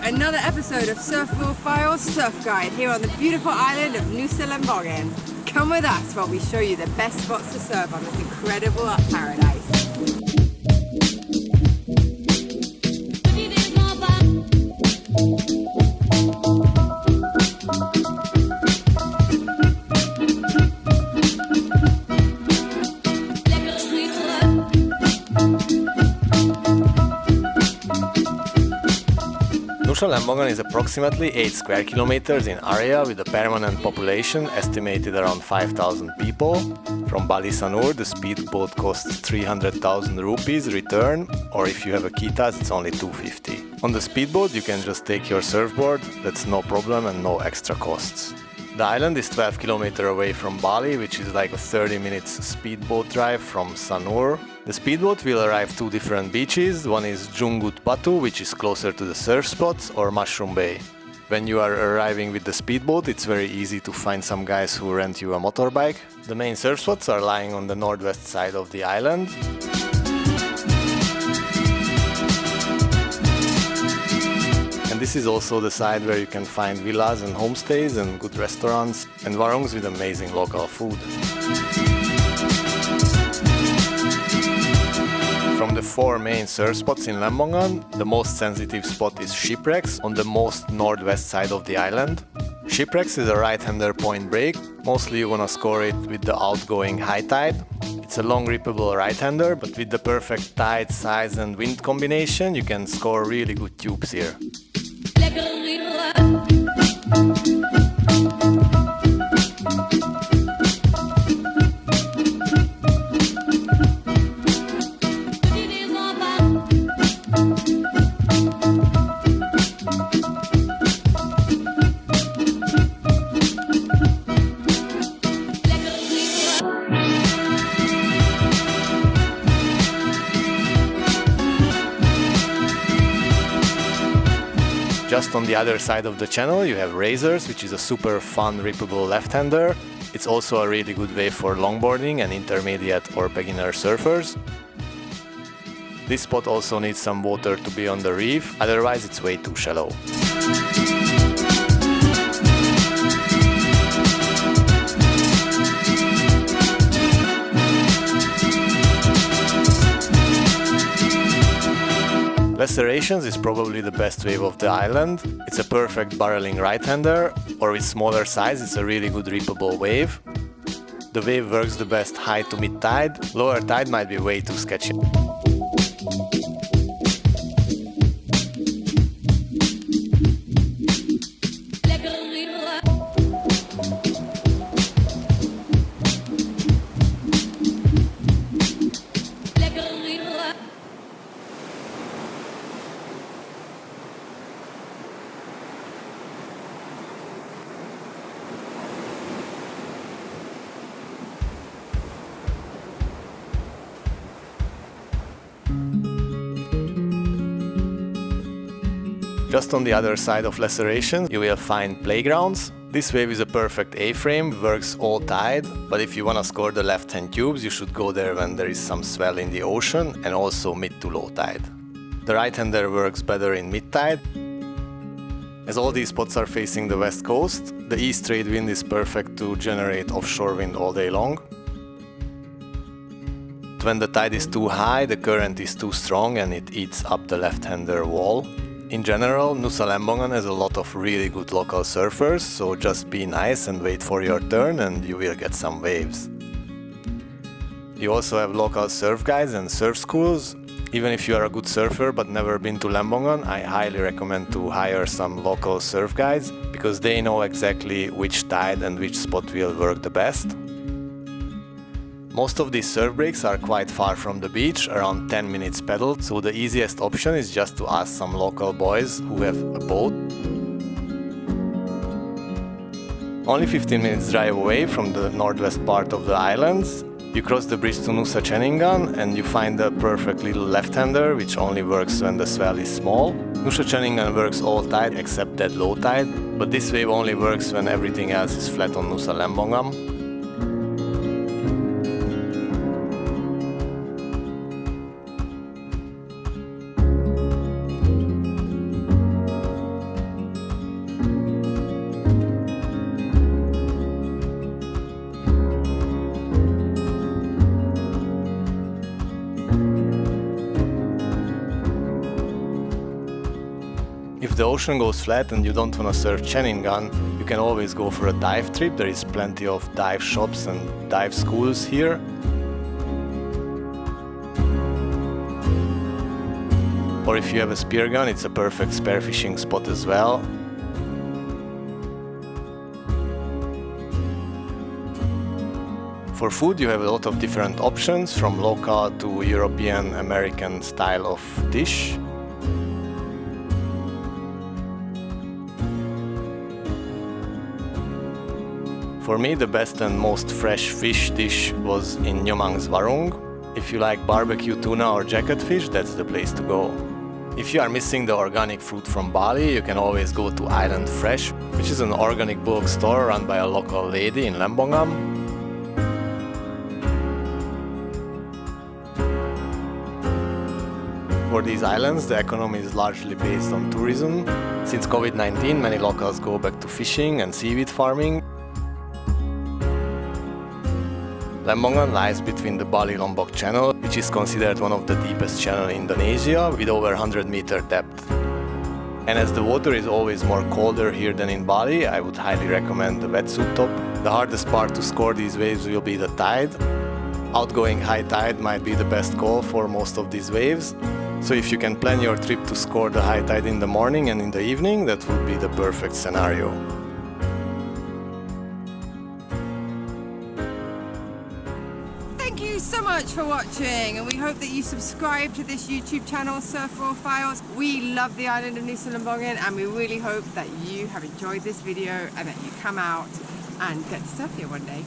another episode of RAWFILES Surf Guide here on the beautiful island of Nusa Lembongan. Come with us while we show you the best spots to surf on this incredible paradise. Nusa Lembongan is approximately 8 square kilometers in area with a permanent population estimated around 5,000 people. From Bali Sanur, the speedboat costs 300,000 rupees return, or if you have a Kitas, it's only 250. On the speedboat, you can just take your surfboard, that's no problem and no extra costs. The island is 12 kilometers away from Bali, which is like a 30 minutes speedboat drive from Sanur. The speedboat will arrive 2 different beaches. One is Jungut Batu, which is closer to the surf spots, or Mushroom Bay. When you are arriving with the speedboat, it's very easy to find some guys who rent you a motorbike. The main surf spots are lying on the northwest side of the island. And this is also the side where you can find villas and homestays and good restaurants and warungs with amazing local food. From the 4 main surf spots in Lembongan, the most sensitive spot is SHIPWRECKS on the most northwest side of the island. SHIPWRECKS is a right-hander point break. Mostly you wanna score it with the outgoing high tide. It's a long rippable right-hander, but with the perfect tide, size and wind combination, you can score really good tubes here. Just on the other side of the channel you have Razors, which is a super fun rippable left-hander. It's also a really good way for longboarding and intermediate or beginner surfers. This spot also needs some water to be on the reef, otherwise it's way too shallow. Lacerations is probably the best wave of the island. It's a perfect barreling right-hander, or with smaller size it's a really good rippable wave. The wave works the best high to mid tide, lower tide might be way too sketchy. Just on the other side of Lacerations you will find Playgrounds. This wave is a perfect A-frame, works all tide, but if you wanna score the left-hand tubes you should go there when there is some swell in the ocean and also mid to low tide. The right-hander works better in mid-tide. As all these spots are facing the west coast, the east trade wind is perfect to generate offshore wind all day long. When the tide is too high, the current is too strong and it eats up the left-hander wall. In general, Nusa Lembongan has a lot of really good local surfers, so just be nice and wait for your turn and you will get some waves. You also have local surf guides and surf schools. Even if you are a good surfer but never been to Lembongan, I highly recommend to hire some local surf guides because they know exactly which tide and which spot will work the best. Most of these surf breaks are quite far from the beach, around 10 minutes pedal, so the easiest option is just to ask some local boys who have a boat. Only 15 minutes drive away from the northwest part of the islands, you cross the bridge to Nusa Ceningan and you find a perfect little left-hander which only works when the swell is small. Nusa Ceningan works all tide except dead low tide, but this wave only works when everything else is flat on Nusa Lembongan. the ocean goes flat and you don't want to surf Ceningan, you can always go for a dive trip. There is plenty of dive shops and dive schools here. Or if you have a spear gun, it's a perfect spearfishing spot as well. For food you have a lot of different options, from local to European American style of dish. For me the best and most fresh fish dish was in NYOMANG'S WARUNG. If you like barbecue tuna or jacketfish, that's the place to go. If you are missing the organic fruit from Bali, you can always go to Island Fresh, which is an organic bulk store run by a local lady in Lembongan. For these islands, the economy is largely based on tourism. Since COVID-19, many locals go back to fishing and seaweed farming. Lembongan lies between the Bali-Lombok Channel, which is considered one of the deepest channels in Indonesia, with over 100-meter depth. And as the water is always more colder here than in Bali, I would highly recommend the wetsuit top. The hardest part to score these waves will be the tide. Outgoing high tide might be the best call for most of these waves. So if you can plan your trip to score the high tide in the morning and in the evening, that would be the perfect scenario. Thank you so much for watching, and we hope that you subscribe to this YouTube channel, Surf RAWFILES. We love the island of Nusa Lembongan, and we really hope that you have enjoyed this video and that you come out and get to surf here one day.